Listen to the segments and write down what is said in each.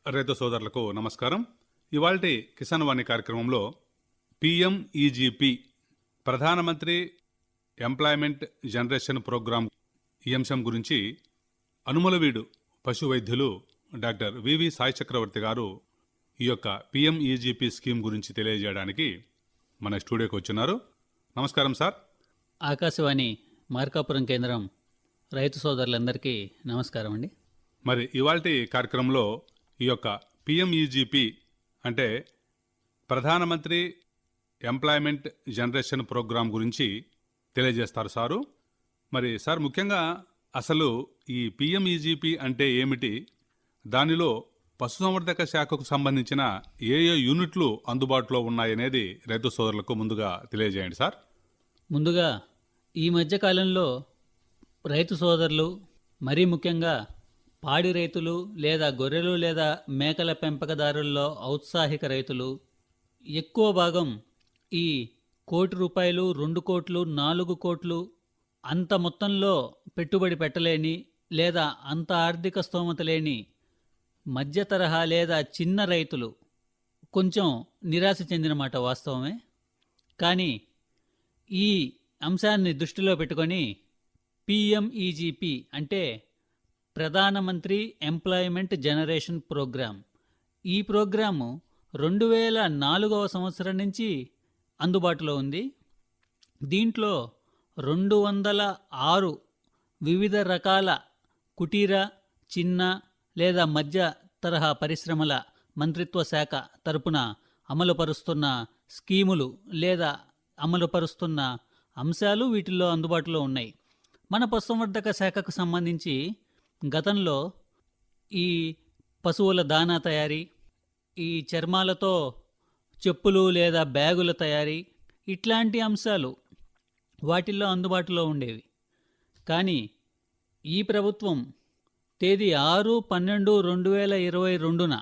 రైతు సోదరులకు నమస్కారం. ఇవాల్టి కిసాన్ వాణి కార్యక్రమంలో పిఎంఈజీపీ ప్రధానమంత్రి ఎంప్లాయ్మెంట్ జనరేషన్ ప్రోగ్రాం ఈ అంశం గురించి అనుమలవీడు పశు వైద్యులు డాక్టర్ వివి సాయి చక్రవర్తి గారు ఈ యొక్క పిఎంఈజీపీ స్కీమ్ గురించి తెలియజేయడానికి మన స్టూడియోకి వచ్చినారు. నమస్కారం సార్. ఆకాశవాణి మార్కాపురం కేంద్రం రైతు సోదరులందరికీ నమస్కారం అండి. మరి ఇవాల్టి కార్యక్రమంలో ఈ యొక్క పిఎంఈజీపీ అంటే ప్రధానమంత్రి ఎంప్లాయ్మెంట్ జనరేషన్ ప్రోగ్రాం గురించి తెలియజేస్తారు సారు. మరి సార్, ముఖ్యంగా అసలు ఈ పిఎంఈజీపీ అంటే ఏమిటి, దానిలో పశుసంవర్ధక శాఖకు సంబంధించిన ఏ యూనిట్లు అందుబాటులో ఉన్నాయనేది రైతు సోదరులకు ముందుగా తెలియజేయండి సార్. ముందుగా ఈ మధ్యకాలంలో రైతు సోదరులు, మరీ ముఖ్యంగా పాడి రైతులు లేదా గొర్రెలు లేదా మేకల పెంపకదారుల్లో ఔత్సాహిక రైతులు ఎక్కువ భాగం ఈ ₹1,00,00,000, ₹2,00,00,000, ₹4,00,00,000 అంత మొత్తంలో పెట్టుబడి పెట్టలేని లేదా అంత ఆర్థిక స్తోమత లేని మధ్య తరహా లేదా చిన్న రైతులు కొంచెం నిరాశ చెందిన మాట వాస్తవమే. కానీ ఈ అంశాన్ని దృష్టిలో పెట్టుకొని పిఎంఈజీపీ అంటే ప్రధానమంత్రి ఎంప్లాయ్మెంట్ జనరేషన్ ప్రోగ్రాం, ఈ ప్రోగ్రాము 2004వ సంవత్సరం నుంచి అందుబాటులో ఉంది. దీంట్లో 206 వివిధ రకాల కుటీర, చిన్న లేదా మధ్య తరహా పరిశ్రమల మంత్రిత్వ శాఖ తరపున అమలుపరుస్తున్న స్కీములు లేదా అమలుపరుస్తున్న అంశాలు వీటిల్లో అందుబాటులో ఉన్నాయి. మన పశుసంవర్ధక శాఖకు సంబంధించి గతంలో ఈ పశువుల దానా తయారీ, ఈ చర్మాలతో చెప్పులు లేదా బ్యాగుల తయారీ, ఇట్లాంటి అంశాలు వాటిల్లో అందుబాటులో ఉండేవి. కానీ ఈ ప్రభుత్వం తేదీ 6/12/2022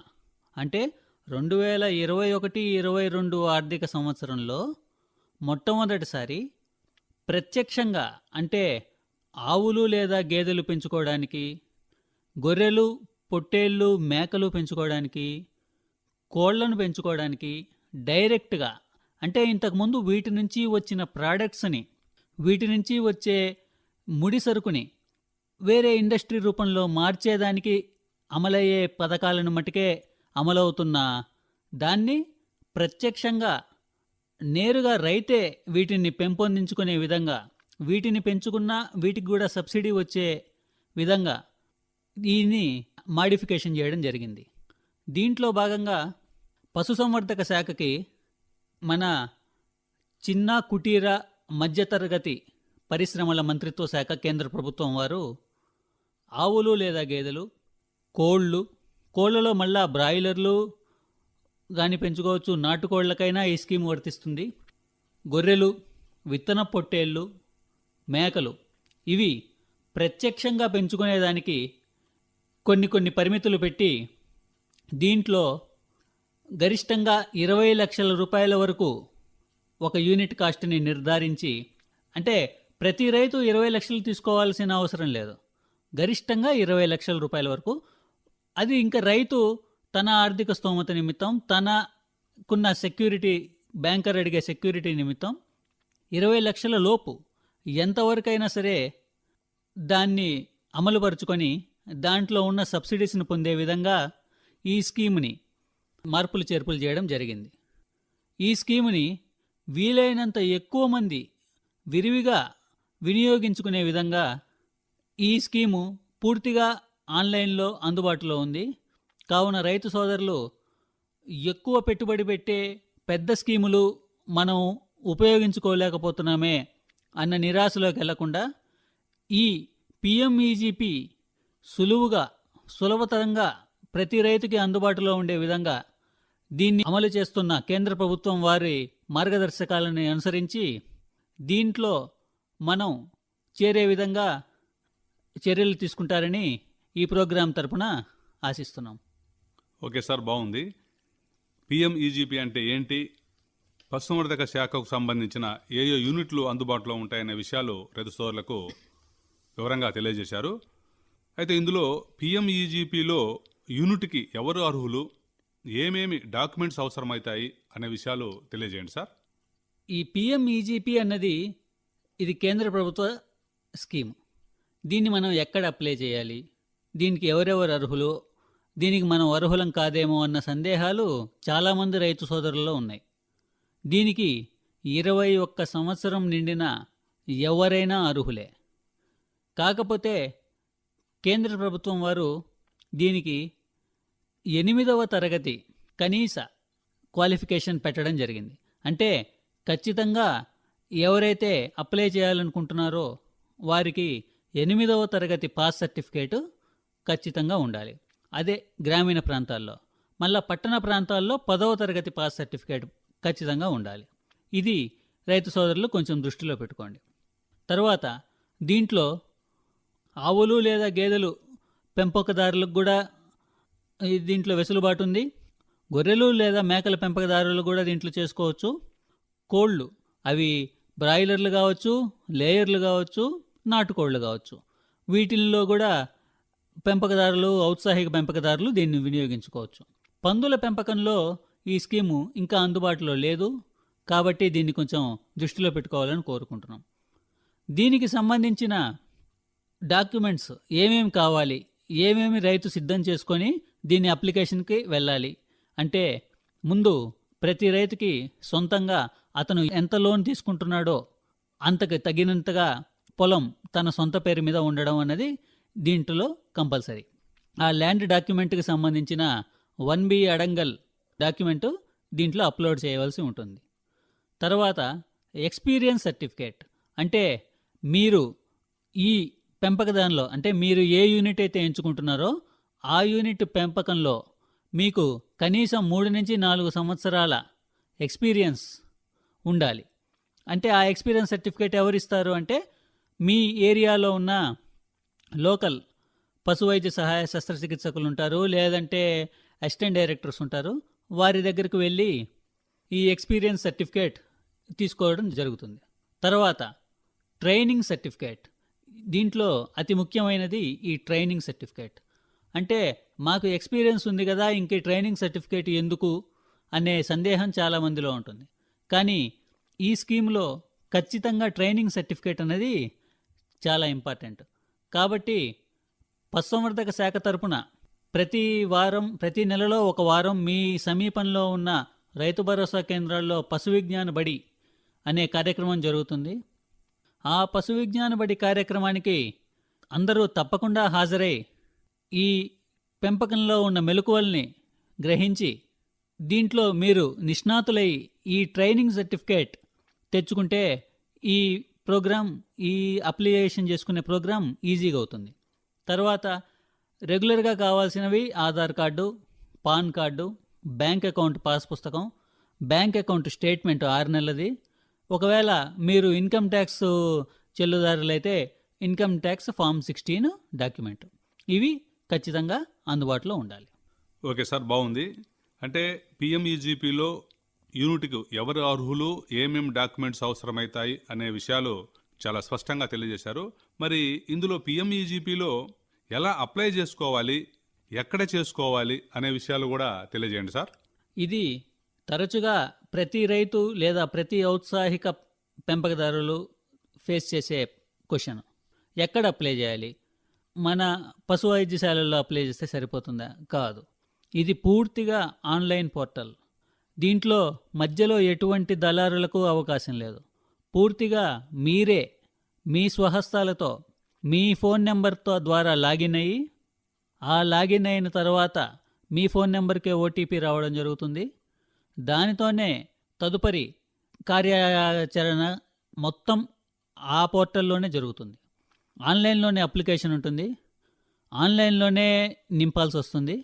అంటే 2021-22 ఆర్థిక సంవత్సరంలో మొట్టమొదటిసారి ప్రత్యక్షంగా అంటే ఆవులు లేదా గేదెలు పెంచుకోవడానికి, గొర్రెలు, పొట్టేళ్ళు, మేకలు పెంచుకోవడానికి, కోళ్లను పెంచుకోవడానికి డైరెక్ట్గా అంటే ఇంతకుముందు వీటి నుంచి వచ్చిన ప్రోడక్ట్స్ని, వీటి నుంచి వచ్చే ముడి సరుకుని వేరే ఇండస్ట్రీ రూపంలో మార్చేదానికి అమలయ్యే పథకాలను మటుకే అమలవుతున్న దాన్ని ప్రత్యక్షంగా నేరుగా రైతే వీటిని పెంపొందించుకునే విధంగా, వీటిని పెంచుకున్నా వీటికి కూడా సబ్సిడీ వచ్చే విధంగా దీన్ని మాడిఫికేషన్ చేయడం జరిగింది. దీంట్లో భాగంగా పశుసంవర్ధక శాఖకి మన చిన్న, కుటీర, మధ్యతరగతి పరిశ్రమల మంత్రిత్వ శాఖ కేంద్ర ప్రభుత్వం వారు ఆవులు లేదా గేదెలు, కోళ్లలో మళ్ళా బ్రాయిలర్లు కానీ పెంచుకోవచ్చు, నాటుకోళ్లకైనా ఈ స్కీమ్ వర్తిస్తుంది. గొర్రెలు, విత్తన పొట్టేళ్ళు, మేకలు ఇవి ప్రత్యక్షంగా పెంచుకునేదానికి కొన్ని పరిమితులు పెట్టి దీంట్లో గరిష్టంగా ₹20 లక్షల వరకు ఒక యూనిట్ కాస్ట్ని నిర్ధారించి, అంటే ప్రతి రైతు 20 లక్షలు తీసుకోవాల్సిన అవసరం లేదు, గరిష్టంగా ₹20 లక్షల వరకు. అది ఇంకా రైతు తన ఆర్థిక స్తోమత నిమిత్తం, తనకున్న సెక్యూరిటీ, బ్యాంకర్ అడిగే సెక్యూరిటీ నిమిత్తం 20 లక్షల లోపు ఎంతవరకైనా సరే దాన్ని అమలుపరుచుకొని దాంట్లో ఉన్న సబ్సిడీస్ని పొందే విధంగా ఈ స్కీమ్ని మార్పులు చేర్పులు చేయడం జరిగింది. ఈ స్కీమ్ని వీలైనంత ఎక్కువ మంది విరివిగా వినియోగించుకునే విధంగా ఈ స్కీము పూర్తిగా ఆన్లైన్లో అందుబాటులో ఉంది. కావున రైతు సోదరులు ఎక్కువ పెట్టుబడి పెట్టే పెద్ద స్కీములు మనం ఉపయోగించుకోలేకపోతున్నామే అన్న నిరాశలోకి వెళ్లకుండా ఈ పిఎంఈజీపీ సులభతరంగా ప్రతి రైతుకి అందుబాటులో ఉండే విధంగా దీన్ని అమలు చేస్తున్న కేంద్ర ప్రభుత్వం వారి మార్గదర్శకాలను అనుసరించి దీంట్లో మనం చేరే విధంగా చర్యలు తీసుకుంటారని ఈ ప్రోగ్రాం తరపున ఆశిస్తున్నాం. ఓకే సార్, బాగుంది. పిఎంఈజీపీ అంటే ఏంటి, పశుసంవర్ధక శాఖకు సంబంధించిన ఏ యూనిట్లు అందుబాటులో ఉంటాయనే విషయాలు రైతు సోదరులకు వివరంగా తెలియజేశారు. అయితే ఇందులో పిఎంఈజీపీలో యూనిట్కి ఎవరు అర్హులు, ఏమేమి డాక్యుమెంట్స్ అవసరమవుతాయి అనే విషయాలు తెలియజేయండి సార్. ఈ పిఎంఈజీపీ అన్నది ఇది కేంద్ర ప్రభుత్వ స్కీమ్. దీన్ని మనం ఎక్కడ అప్లై చేయాలి, దీనికి ఎవరెవరు అర్హులు, దీనికి మనం అర్హులం కాదేమో అన్న సందేహాలు చాలామంది రైతు సోదరుల్లో ఉన్నాయి. దీనికి 21 సంవత్సరం నిండిన ఎవరైనా అర్హులే. కాకపోతే కేంద్ర ప్రభుత్వం వారు దీనికి 8వ తరగతి కనీస క్వాలిఫికేషన్ పెట్టడం జరిగింది. అంటే ఖచ్చితంగా ఎవరైతే అప్లై చేయాలనుకుంటున్నారో వారికి 8వ తరగతి పాస్ సర్టిఫికేటు ఖచ్చితంగా ఉండాలి. అదే గ్రామీణ ప్రాంతాల్లో. మళ్ళా పట్టణ ప్రాంతాల్లో 10వ తరగతి పాస్ సర్టిఫికేట్ ఖచ్చితంగా ఉండాలి. ఇది రైతు సోదరులు కొంచెం దృష్టిలో పెట్టుకోండి. తర్వాత దీంట్లో ఆవులు లేదా గేదెలు పెంపకదారులకు కూడా దీంట్లో వెసులుబాటు ఉంది. గొర్రెలు లేదా మేకల పెంపకదారులు కూడా దీంట్లో చేసుకోవచ్చు. కోళ్ళు, అవి బ్రాయిలర్లు కావచ్చు, లేయర్లు కావచ్చు, నాటుకోళ్ళు కావచ్చు, వీటిల్లో కూడా పెంపకదారులు, ఔత్సాహిక పెంపకదారులు దీన్ని వినియోగించుకోవచ్చు. పందుల పెంపకంలో ఈ స్కీము ఇంకా అందుబాటులో లేదు కాబట్టి దీన్ని కొంచెం దృష్టిలో పెట్టుకోవాలని కోరుకుంటున్నాం. దీనికి సంబంధించిన డాక్యుమెంట్స్ ఏమేమి కావాలి, ఏమేమి రైతు సిద్ధం చేసుకొని దీన్ని అప్లికేషన్కి వెళ్ళాలి అంటే, ముందు ప్రతి రైతుకి సొంతంగా అతను ఎంత లోన్ తీసుకుంటున్నాడో అంతకు తగినంతగా పొలం తన సొంత పేరు మీద ఉండడం అన్నది దీంట్లో కంపల్సరీ. ఆ ల్యాండ్ డాక్యుమెంట్కి సంబంధించిన 1B అడంగల్ డాక్యుమెంటు దీంట్లో అప్లోడ్ చేయవలసి ఉంటుంది. తర్వాత ఎక్స్పీరియన్స్ సర్టిఫికేట్, అంటే మీరు ఈ పెంపకదానిలో, అంటే మీరు ఏ యూనిట్ అయితే ఎంచుకుంటున్నారో ఆ యూనిట్ పెంపకంలో మీకు కనీసం 3 నుంచి 4 సంవత్సరాల ఎక్స్పీరియన్స్ ఉండాలి. అంటే ఆ ఎక్స్పీరియన్స్ సర్టిఫికేట్ ఎవరిస్తారు అంటే, మీ ఏరియాలో ఉన్న లోకల్ పశు వైద్య సహాయ శస్త్రచికిత్సకులు ఉంటారు, లేదంటే అసిస్టెంట్ డైరెక్టర్స్ ఉంటారు. వారి దగ్గరికి వెళ్ళి ఈ ఎక్స్పీరియన్స్ సర్టిఫికేట్ తీసుకోవడం జరుగుతుంది. తర్వాత ట్రైనింగ్ సర్టిఫికేట్, దీంట్లో అతి ముఖ్యమైనది ఈ ట్రైనింగ్ సర్టిఫికేట్. అంటే మాకు ఎక్స్పీరియన్స్ ఉంది కదా, ఇంక ట్రైనింగ్ సర్టిఫికేట్ ఎందుకు అనే సందేహం చాలామందిలో ఉంటుంది. కానీ ఈ స్కీమ్లో ఖచ్చితంగా ట్రైనింగ్ సర్టిఫికేట్ అనేది చాలా ఇంపార్టెంట్. కాబట్టి పశుసంవర్ధక శాఖ తరపున ప్రతి నెలలో ఒక వారం మీ సమీపంలో ఉన్న రైతు భరోసా కేంద్రాల్లో పశు విజ్ఞాన బడి అనే కార్యక్రమం జరుగుతుంది. ఆ పశు విజ్ఞాన బడి కార్యక్రమానికి అందరూ తప్పకుండా హాజరై ఈ పెంపకంలో ఉన్న మెలకువల్ని గ్రహించి దీంట్లో మీరు నిష్ణాతులై ఈ ట్రైనింగ్ సర్టిఫికేట్ తెచ్చుకుంటే ఈ ఈ అప్లికేషన్ చేసుకునే ప్రోగ్రాం ఈజీగా అవుతుంది. తర్వాత రెగ్యులర్గా కావాల్సినవి Aadhaar card, PAN card, bank account pass పుస్తకం, బ్యాంక్ అకౌంట్ స్టేట్మెంట్ 6 నెలలది. ఒకవేళ మీరు ఇన్కమ్ ట్యాక్స్ చెల్లుదారులైతే ఇన్కమ్ ట్యాక్స్ ఫామ్ 16 డాక్యుమెంట్. ఇవి ఖచ్చితంగా అందుబాటులో ఉండాలి. ఓకే సార్, బాగుంది. అంటే పిఎంఈజీపీలో యూనిట్కు ఎవరు అర్హులు, ఏమేమి డాక్యుమెంట్స్ అవసరమవుతాయి అనే విషయాలు చాలా స్పష్టంగా తెలియజేశారు. మరి ఇందులో పిఎంఈజీపీలో ఎలా అప్లై చేసుకోవాలి, ఎక్కడ చేసుకోవాలి అనే విషయాలు కూడా తెలియజేయండి సార్. ఇది తరచుగా ప్రతి రైతు లేదా ప్రతి ఔత్సాహిక పెంపకదారులు ఫేస్ చేసే క్వశ్చన్. ఎక్కడ అప్లై చేయాలి? మన పశు వైద్యశాలల్లో అప్లై చేస్తే సరిపోతుందా? కాదు. ఇది పూర్తిగా ఆన్లైన్ పోర్టల్. దీంట్లో మధ్యలో ఎటువంటి దళారులకు అవకాశం లేదు. పూర్తిగా మీరే మీ స్వహస్తాలతో మీ ఫోన్ నెంబర్తో ద్వారా లాగిన్ అయ్యి, ఆ లాగిన్ అయిన తర్వాత మీ ఫోన్ నెంబర్కే ఓటీపీ రావడం జరుగుతుంది. దానితోనే తదుపరి కార్యాచరణ మొత్తం ఆ పోర్టల్లోనే జరుగుతుంది. ఆన్లైన్లోనే అప్లికేషన్ ఉంటుంది, ఆన్లైన్లోనే నింపాల్సి వస్తుంది,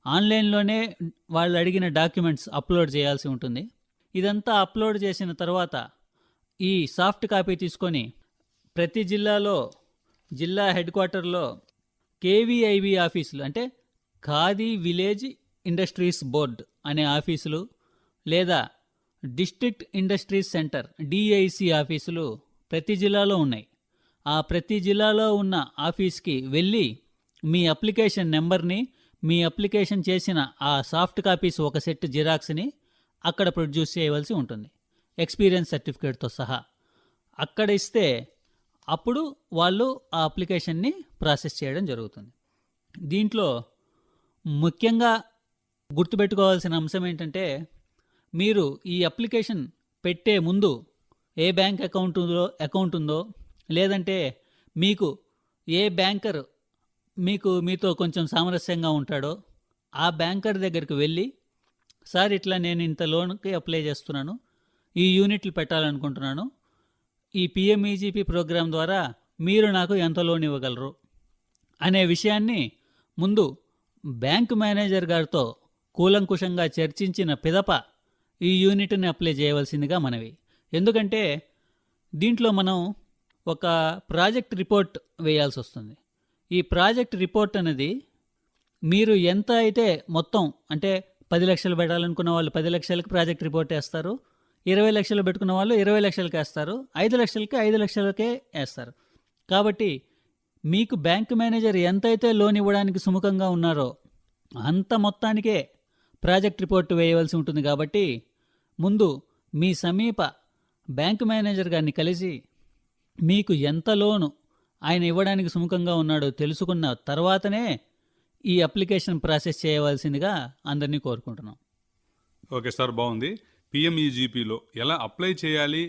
ఆన్లైన్లోనే వాళ్ళు అడిగిన డాక్యుమెంట్స్ అప్లోడ్ చేయాల్సి ఉంటుంది. ఇదంతా అప్లోడ్ చేసిన తర్వాత ఈ సాఫ్ట్ కాపీ తీసుకొని ప్రతి జిల్లాలో జిల్లా హెడ్ క్వార్టర్లో కేవీఐబి ఆఫీసులు, అంటే ఖాదీ విలేజ్ ఇండస్ట్రీస్ బోర్డ్ అనే ఆఫీసులు, లేదా డిస్ట్రిక్ట్ ఇండస్ట్రీస్ సెంటర్ డిఐసి ఆఫీసులు ప్రతి జిల్లాలో ఉన్నాయి. ఆ ప్రతి జిల్లాలో ఉన్న ఆఫీస్కి వెళ్ళి మీ అప్లికేషన్ నెంబర్ని, మీ అప్లికేషన్ చేసిన ఆ సాఫ్ట్ కాపీస్ ఒక సెట్ జిరాక్స్ని అక్కడ ప్రొడ్యూస్ చేయవలసి ఉంటుంది, ఎక్స్పీరియన్స్ సర్టిఫికేట్తో సహా. అక్కడ ఇస్తే అప్పుడు వాళ్ళు ఆ అప్లికేషన్ని ప్రాసెస్ చేయడం జరుగుతుంది. దీంట్లో ముఖ్యంగా గుర్తుపెట్టుకోవాల్సిన అంశం ఏంటంటే, మీరు ఈ అప్లికేషన్ పెట్టే ముందు ఏ బ్యాంక్ అకౌంట్ ఉందో లేదంటే మీకు ఏ బ్యాంకర్ మీతో కొంచెం సామరస్యంగా ఉంటాడో ఆ బ్యాంకర్ దగ్గరికి వెళ్ళి, సార్ ఇట్లా నేను ఇంత లోన్కి అప్లై చేస్తున్నాను, ఈ యూనిట్లు పెట్టాలనుకుంటున్నాను, ఈ పిఎంఈజీపీ ప్రోగ్రాం ద్వారా మీరు నాకు ఎంత లోన్ ఇవ్వగలరు అనే విషయాన్ని ముందు బ్యాంకు మేనేజర్ గారితో కూలంకుషంగా చర్చించిన పిదప ఈ యూనిట్ని అప్లై చేయవలసిందిగా మనవి. ఎందుకంటే దీంట్లో మనం ఒక ప్రాజెక్ట్ రిపోర్ట్ వేయాల్సి వస్తుంది. ఈ ప్రాజెక్ట్ రిపోర్ట్ అనేది మీరు ఎంత అయితే మొత్తం అంటే 10 లక్షలు పెట్టాలనుకున్న వాళ్ళు 10 లక్షలకి ప్రాజెక్ట్ రిపోర్ట్ వేస్తారు, 20 లక్షలు పెట్టుకున్న వాళ్ళు 20 లక్షలకి వేస్తారు, 5 లక్షలకి 5 లక్షలకే వేస్తారు. కాబట్టి మీకు బ్యాంక్ మేనేజర్ ఎంతైతే లోన్ ఇవ్వడానికి సుముఖంగా ఉన్నారో అంత మొత్తానికే ప్రాజెక్ట్ రిపోర్ట్ వేయవలసి ఉంటుంది. కాబట్టి ముందు మీ సమీప బ్యాంక్ మేనేజర్ గారిని కలిసి మీకు ఎంత లోను ఆయన ఇవ్వడానికి సుముఖంగా ఉన్నాడో తెలుసుకున్న తర్వాతనే ఈ అప్లికేషన్ ప్రాసెస్ చేయవలసిందిగా అందరినీ కోరుకుంటున్నాం. ఓకే సార్, బాగుంది. పిఎంఈజీపీలో ఎలా అప్లై చేయాలి,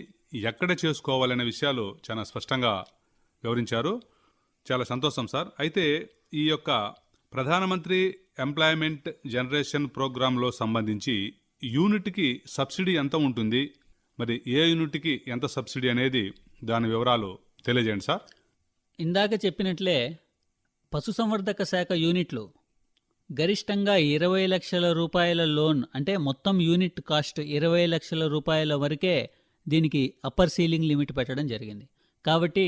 ఎక్కడ చేసుకోవాలనే విషయాలు చాలా స్పష్టంగా వివరించారు. చాలా సంతోషం సార్. అయితే ఈ యొక్క ప్రధానమంత్రి ఎంప్లాయ్మెంట్ జనరేషన్ ప్రోగ్రాంలో సంబంధించి యూనిట్కి సబ్సిడీ ఎంత ఉంటుంది, మరి ఏ యూనిట్కి ఎంత సబ్సిడీ అనేది దాని వివరాలు తెలియజేయండి సార్. ఇందాక చెప్పినట్లే పశుసంవర్ధక శాఖ యూనిట్లు గరిష్టంగా 20 లక్షల రూపాయల లోన్, అంటే మొత్తం యూనిట్ కాస్ట్ 20 లక్షల రూపాయల వరకే దీనికి అప్పర్ సీలింగ్ లిమిట్ పెట్టడం జరిగింది. కాబట్టి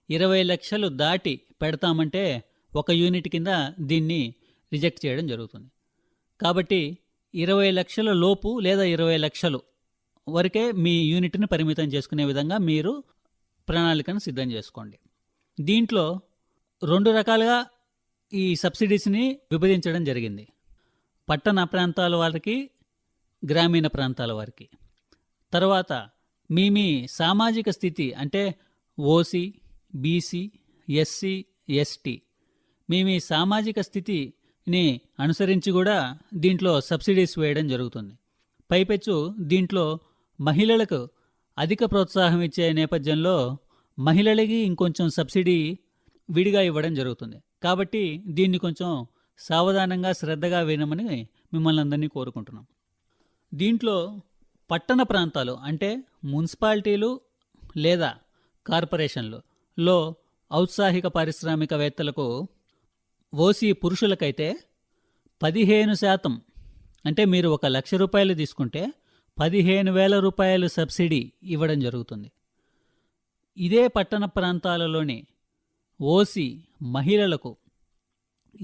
20 లక్షలు దాటి పెడతామంటే ఒక యూనిట్ కింద దీన్ని రిజెక్ట్ చేయడం జరుగుతుంది. కాబట్టి 20 లక్షల లోపు లేదా 20 లక్షలు వరకే మీ యూనిట్ని పరిమితం చేసుకునే విధంగా మీరు ప్రణాళికను సిద్ధం చేసుకోండి. దీంట్లో 2 రకాలుగా ఈ సబ్సిడీస్ని విభజించడం జరిగింది. పట్టణ ప్రాంతాల వారికి, గ్రామీణ ప్రాంతాల వారికి. తర్వాత మీ సామాజిక స్థితి అంటే ఓసీ, బీసీ, ఎస్సీ, ఎస్టీ మీ సామాజిక స్థితిని అనుసరించి కూడా దీంట్లో సబ్సిడీస్ వేయడం జరుగుతుంది. పైపెచ్చు దీంట్లో మహిళలకు అధిక ప్రోత్సాహం ఇచ్చే నేపథ్యంలో మహిళలకి ఇంకొంచెం సబ్సిడీ విడిగా ఇవ్వడం జరుగుతుంది. కాబట్టి దీన్ని కొంచెం సావధానంగా శ్రద్ధగా వినమని మిమ్మల్ని అందరినీ కోరుకుంటున్నాం. దీంట్లో పట్టణ ప్రాంతాలు అంటే మున్సిపాలిటీలు లేదా కార్పొరేషన్లలో ఔత్సాహిక పారిశ్రామికవేత్తలకు ఓసీ పురుషులకైతే 15% అంటే మీరు 1,00,000 రూపాయలు తీసుకుంటే 15,000 రూపాయలు సబ్సిడీ ఇవ్వడం జరుగుతుంది. ఇదే పట్టణ ప్రాంతాలలోని ఓసీ మహిళలకు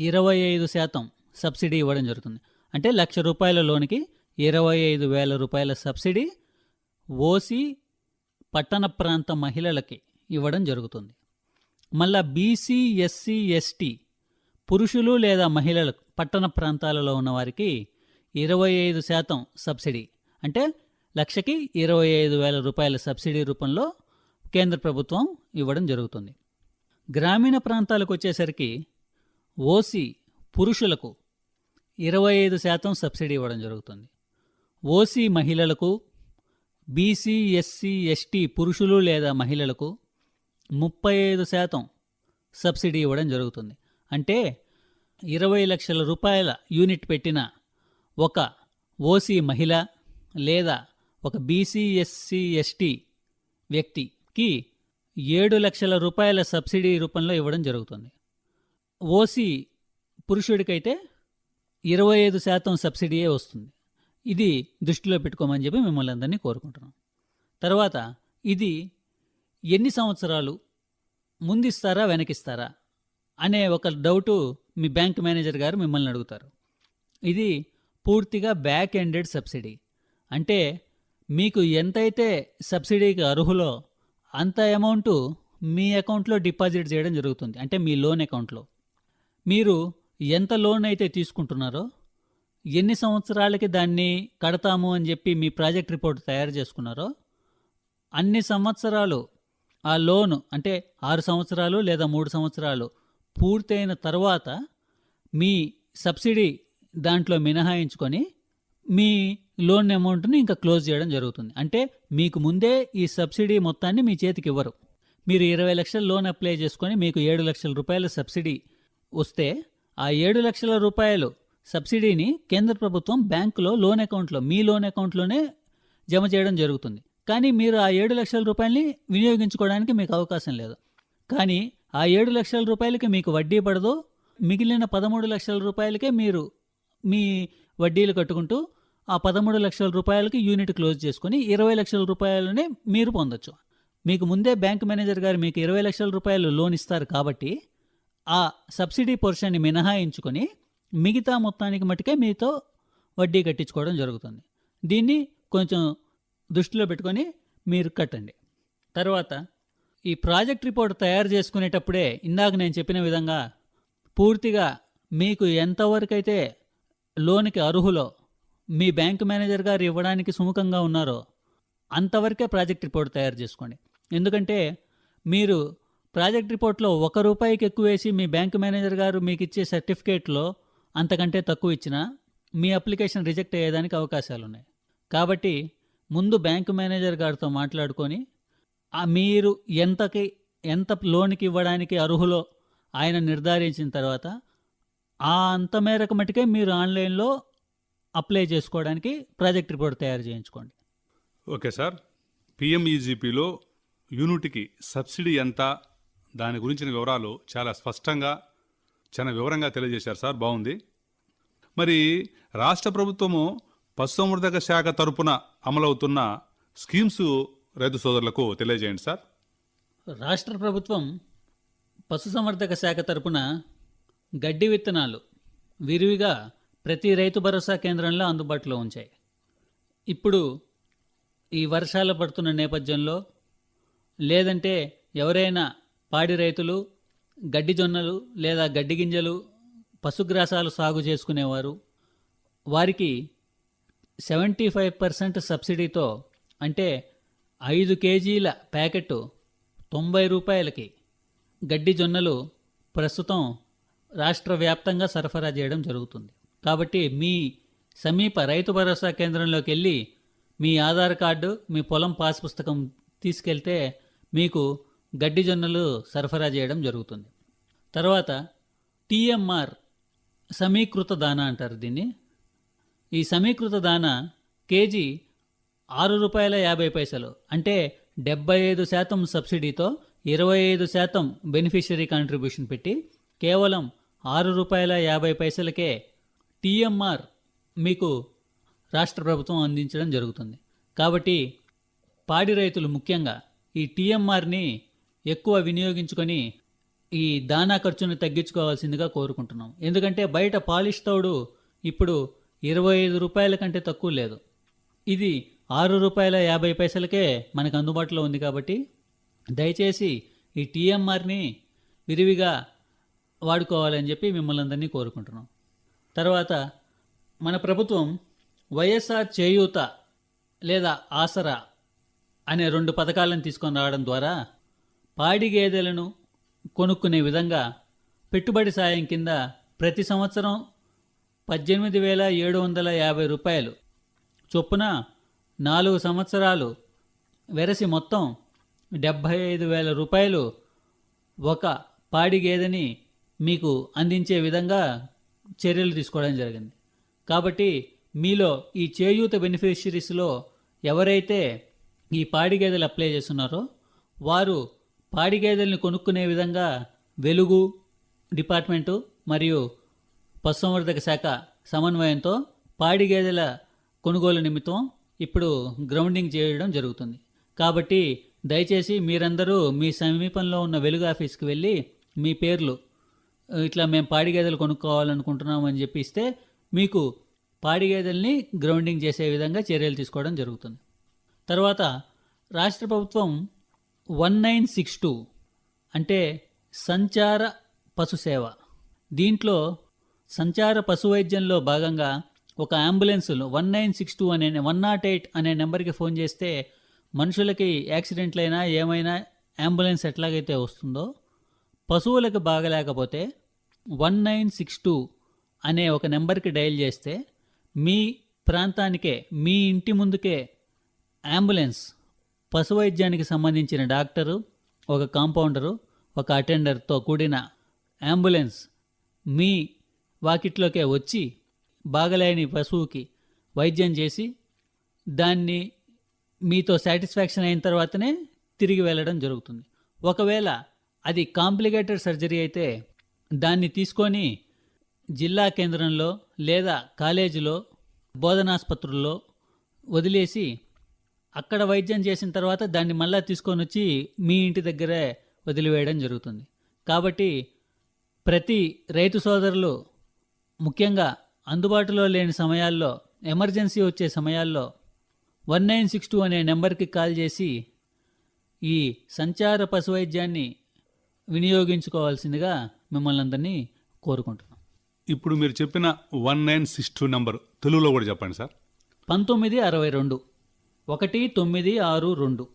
25% సబ్సిడీ ఇవ్వడం జరుగుతుంది. అంటే 1,00,000 రూపాయల లోనికి 25,000 రూపాయల సబ్సిడీ ఓసీ పట్టణ ప్రాంత మహిళలకి ఇవ్వడం జరుగుతుంది. మళ్ళా బీసీ, ఎస్సీ, ఎస్టీ పురుషులు లేదా మహిళలకు పట్టణ ప్రాంతాలలో ఉన్నవారికి 25% సబ్సిడీ అంటే 1,00,000కి 25,000 రూపాయల సబ్సిడీ రూపంలో కేంద్ర ప్రభుత్వం ఇవ్వడం జరుగుతుంది. గ్రామీణ ప్రాంతాలకు వచ్చేసరికి ఓసీ పురుషులకు 25% సబ్సిడీ ఇవ్వడం జరుగుతుంది. ఓసీ మహిళలకు, బీసీ, ఎస్సీ, ఎస్టీ పురుషులు లేదా మహిళలకు 35% సబ్సిడీ ఇవ్వడం జరుగుతుంది. అంటే 20 లక్షల రూపాయల యూనిట్ పెట్టిన ఒక ఓసీ మహిళ లేదా ఒక బీసీ, ఎస్సీ, ఎస్టీ వ్యక్తికి 7 లక్షల రూపాయల సబ్సిడీ రూపంలో ఇవ్వడం జరుగుతుంది. ఓసీ పురుషుడికైతే 25% సబ్సిడీయే వస్తుంది. ఇది దృష్టిలో పెట్టుకోమని చెప్పి మిమ్మల్ని అందరినీ కోరుకుంటున్నాం. తర్వాత ఇది ఎన్ని సంవత్సరాలు ముందిస్తారా వెనకిస్తారా అనే ఒక డౌటు మీ బ్యాంక్ మేనేజర్ గారు మిమ్మల్ని అడుగుతారు. ఇది పూర్తిగా బ్యాక్ ఎండెడ్ సబ్సిడీ. అంటే మీకు ఎంతైతే సబ్సిడీకి అర్హులో అంత అమౌంట్ మీ అకౌంట్లో డిపాజిట్ చేయడం జరుగుతుంది. అంటే మీ లోన్ అకౌంట్లో మీరు ఎంత లోన్ అయితే తీసుకుంటున్నారో, ఎన్ని సంవత్సరాలకి దాన్ని కడతాము అని చెప్పి మీ ప్రాజెక్ట్ రిపోర్ట్ తయారు చేసుకున్నారో, అన్ని సంవత్సరాలు ఆ లోను అంటే 6 సంవత్సరాలు లేదా 3 సంవత్సరాలు పూర్తయిన తర్వాత మీ సబ్సిడీ దాంట్లో మినహాయించుకొని మీ లోన్ అమౌంట్ని ఇంకా క్లోజ్ చేయడం జరుగుతుంది. అంటే మీకు ముందే ఈ సబ్సిడీ మొత్తాన్ని మీ చేతికి ఇవ్వరు. మీరు 20 లక్షల లోన్ అప్లై చేసుకొని మీకు 7 లక్షల రూపాయల సబ్సిడీ వస్తే, ఆ 7 లక్షల రూపాయలు సబ్సిడీని కేంద్ర ప్రభుత్వం బ్యాంకులో లోన్ అకౌంట్లో, మీ లోన్ అకౌంట్లోనే జమ చేయడం జరుగుతుంది. కానీ మీరు ఆ 7 లక్షల రూపాయలని వినియోగించుకోవడానికి మీకు అవకాశం లేదు. కానీ ఆ 7 లక్షల రూపాయలకి మీకు వడ్డీ పడదు. మిగిలిన 13 లక్షల రూపాయలకే మీరు మీ వడ్డీలు కట్టుకుంటూ ఆ 13 లక్షల రూపాయలకి యూనిట్ క్లోజ్ చేసుకొని 20 లక్షల రూపాయలనే మీరు పొందొచ్చు. మీకు ముందే బ్యాంక్ మేనేజర్ గారు మీకు 20 లక్షల రూపాయలు లోన్ ఇస్తారు కాబట్టి ఆ సబ్సిడీ పోర్షన్ని మినహాయించుకొని మిగతా మొత్తానికి మటుకే మీతో వడ్డీ కట్టించుకోవడం జరుగుతుంది. దీన్ని కొంచెం దృష్టిలో పెట్టుకొని మీరు కట్టండి. తర్వాత ఈ ప్రాజెక్ట్ రిపోర్ట్ తయారు చేసుకునేటప్పుడే ఇందాక నేను చెప్పిన విధంగా పూర్తిగా మీకు ఎంతవరకైతే లోన్కి అర్హులో మీ బ్యాంక్ మేనేజర్ గారు ఇవ్వడానికి సుముఖంగా ఉన్నారో అంతవరకే ప్రాజెక్ట్ రిపోర్ట్ తయారు చేసుకోండి. ఎందుకంటే మీరు ప్రాజెక్ట్ రిపోర్ట్లో ₹1 ఎక్కువ వేసి మీ బ్యాంక్ మేనేజర్ గారు మీకు ఇచ్చే సర్టిఫికేట్లో అంతకంటే తక్కువ ఇచ్చినా మీ అప్లికేషన్ రిజెక్ట్ అయ్యేదానికి అవకాశాలు ఉన్నాయి. కాబట్టి ముందు బ్యాంక్ మేనేజర్ గారితో మాట్లాడుకొని మీరు ఎంత లోన్కి ఇవ్వడానికి అర్హులో ఆయన నిర్ధారించిన తర్వాత ఆ అంత మేరకు మటుకే మీరు ఆన్లైన్లో అప్లై చేసుకోవడానికి ప్రాజెక్ట్ రిపోర్ట్ తయారు చేయించుకోండి. ఓకే సార్, పిఎంఈజీపీలో యూనిట్కి సబ్సిడీ ఎంత, దాని గురించిన వివరాలు చాలా స్పష్టంగా చాలా వివరంగా తెలియజేశారు సార్, బాగుంది. మరి రాష్ట్ర ప్రభుత్వము పశుసంవర్ధక శాఖ తరపున అమలవుతున్న స్కీమ్స్ రైతు సోదరులకు తెలియజేయండి సార్. రాష్ట్ర ప్రభుత్వం పశుసంవర్ధక శాఖ తరపున గడ్డి విత్తనాలు విరివిగా ప్రతి రైతు భరోసా కేంద్రంలో అందుబాటులో ఉంచాయి. ఇప్పుడు ఈ వర్షాలు పడుతున్న నేపథ్యంలో, లేదంటే ఎవరైనా పాడి రైతులు గడ్డి జొన్నలు లేదా గడ్డి గింజలు పశుగ్రాసాలు సాగు చేసుకునేవారు, వారికి 75% సబ్సిడీతో, అంటే 5 కేజీల ప్యాకెట్ ₹90కి గడ్డి జొన్నలు ప్రస్తుతం రాష్ట్ర వ్యాప్తంగా సరఫరా చేయడం జరుగుతుంది. కాబట్టి మీ సమీప రైతు భరోసా కేంద్రంలోకి వెళ్ళి మీ ఆధార్ కార్డు, మీ పొలం పాస్ పుస్తకం తీసుకెళ్తే మీకు గడ్డి జొన్నలు సరఫరా చేయడం జరుగుతుంది. తర్వాత టీఎంఆర్ సమీకృత దానా అంటారు దీన్ని. ఈ సమీకృత దానా కేజీ ₹6.50, అంటే 75% సబ్సిడీతో 25% బెనిఫిషరీ కాంట్రిబ్యూషన్ పెట్టి కేవలం ₹6.50కే టీఎంఆర్ మీకు రాష్ట్ర ప్రభుత్వం అందించడం జరుగుతుంది. కాబట్టి పాడి రైతులు ముఖ్యంగా ఈ టీఎంఆర్ని ఎక్కువ వినియోగించుకొని ఈ దానా ఖర్చును తగ్గించుకోవాల్సిందిగా కోరుకుంటున్నాం. ఎందుకంటే బయట పాలిష్ తౌడు ఇప్పుడు ₹25 కంటే తక్కువ లేదు. ఇది ₹6.50కే మనకు అందుబాటులో ఉంది. కాబట్టి దయచేసి ఈ టీఎంఆర్ని విరివిగా వాడుకోవాలని చెప్పి మిమ్మల్ని అందరినీ కోరుకుంటున్నాం. తర్వాత మన ప్రభుత్వం వైఎస్ఆర్ చేయూత లేదా ఆసరా అనే 2 పథకాలను తీసుకొని రావడం ద్వారా పాడి గేదెలను కొనుక్కునే విధంగా పెట్టుబడి సాయం కింద ప్రతి సంవత్సరం ₹18,750 చొప్పున 4 సంవత్సరాలు వెరసి మొత్తం ₹75,000 ఒక పాడి గేదెని మీకు అందించే విధంగా చర్యలు తీసుకోవడం జరిగింది. కాబట్టి మీలో ఈ చేయూత బెనిఫిషరీస్లో ఎవరైతే ఈ పాడి గేదెలు అప్లై చేస్తున్నారో వారు పాడి గేదెల్ని కొనుక్కునే విధంగా వెలుగు డిపార్ట్మెంటు మరియు పశుసంవర్ధక శాఖ సమన్వయంతో పాడి గేదెల కొనుగోలు నిమిత్తం ఇప్పుడు గ్రౌండింగ్ చేయడం జరుగుతుంది. కాబట్టి దయచేసి మీరందరూ మీ సమీపంలో ఉన్న వెలుగు ఆఫీస్కి వెళ్ళి మీ పేర్లు ఇట్లా మేము పాడి గేదెలు కొనుక్కోవాలనుకుంటున్నాం అని చెప్పి ఇస్తే మీకు పాడి గేదెల్ని గ్రౌండింగ్ చేసే విధంగా చర్యలు తీసుకోవడం జరుగుతుంది. తర్వాత రాష్ట్ర ప్రభుత్వం 1962 అంటే సంచార పశుసేవ, దీంట్లో సంచార పశు వైద్యంలో భాగంగా ఒక అంబులెన్సులు 1962 అనే 108 అనే నెంబర్కి ఫోన్ చేస్తే మనుషులకి యాక్సిడెంట్లైనా ఏమైనా అంబులెన్స్ ఎట్లాగైతే వస్తుందో పశువులకు బాగలేకపోతే 1962 అనే ఒక నెంబర్కి డయల్ చేస్తే మీ ప్రాంతానికే మీ ఇంటి ముందుకే అంబులెన్స్ పశు వైద్యానికి సంబంధించిన డాక్టరు, ఒక కాంపౌండరు, ఒక అటెండర్తో కూడిన అంబులెన్స్ మీ వాకిట్లోకే వచ్చి బాగలేని పశువుకి వైద్యం చేసి దాన్ని మీతో సాటిస్ఫాక్షన్ అయిన తర్వాతనే తిరిగి వెళ్ళడం జరుగుతుంది. ఒకవేళ అది కాంప్లికేటెడ్ సర్జరీ అయితే దాన్ని తీసుకొని జిల్లా కేంద్రంలో లేదా కాలేజీలో బోధనాస్పత్రుల్లో వదిలేసి అక్కడ వైద్యం చేసిన తర్వాత దాన్ని మళ్ళా తీసుకొని వచ్చి మీ ఇంటి దగ్గరే వదిలివేయడం జరుగుతుంది. కాబట్టి ప్రతి రైతు సోదరులు ముఖ్యంగా అందుబాటులో లేని సమయాల్లో, ఎమర్జెన్సీ వచ్చే సమయాల్లో 1962 అనే నెంబర్కి కాల్ చేసి ఈ సంచార పశు వైద్యాన్ని వినియోగించుకోవాల్సిందిగా మిమ్మల్ని అందరినీ కోరుకుంటున్నాం. ఇప్పుడు మీరు చెప్పిన 1962 నంబర్ తెలుగులో కూడా చెప్పండి సార్. 1962 1962.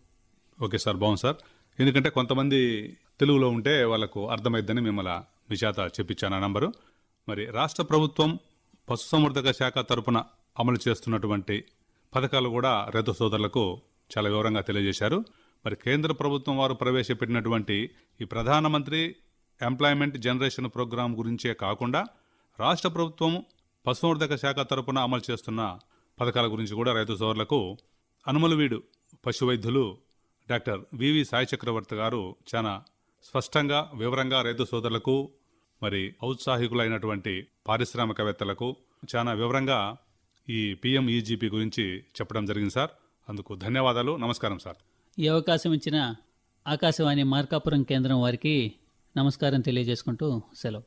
ఓకే సార్, బాగుంది సార్. ఎందుకంటే కొంతమంది తెలుగులో ఉంటే వాళ్ళకు అర్థమైద్దని మిమ్మల్ని మీ చేత చెప్పించాను ఆ నంబరు. మరి రాష్ట్ర ప్రభుత్వం పశుసంవర్ధక శాఖ తరపున అమలు చేస్తున్నటువంటి పథకాలు కూడా రైతు సోదరులకు చాలా వివరంగా తెలియజేశారు. మరి కేంద్ర ప్రభుత్వం వారు ప్రవేశపెట్టినటువంటి ఈ ప్రధానమంత్రి ఎంప్లాయ్మెంట్ జనరేషన్ ప్రోగ్రాం గురించే కాకుండా రాష్ట్ర ప్రభుత్వం పశుసంవర్ధక శాఖ తరపున అమలు చేస్తున్న పథకాల గురించి కూడా రైతు సోదరులకు అనుమలవీడు పశు వైద్యులు డాక్టర్ వివి సాయి చక్రవర్తి గారు చాలా స్పష్టంగా వివరంగా రైతు సోదరులకు మరి ఔత్సాహికులైనటువంటి పారిశ్రామికవేత్తలకు చాలా వివరంగా ఈ పిఎంఈజీపీ గురించి చెప్పడం జరిగింది సార్. అందుకు ధన్యవాదాలు. నమస్కారం సార్. ఈ అవకాశం ఇచ్చిన ఆకాశవాణి మార్కాపురం కేంద్రం వారికి నమస్కారం తెలియజేసుకుంటూ సెలవు.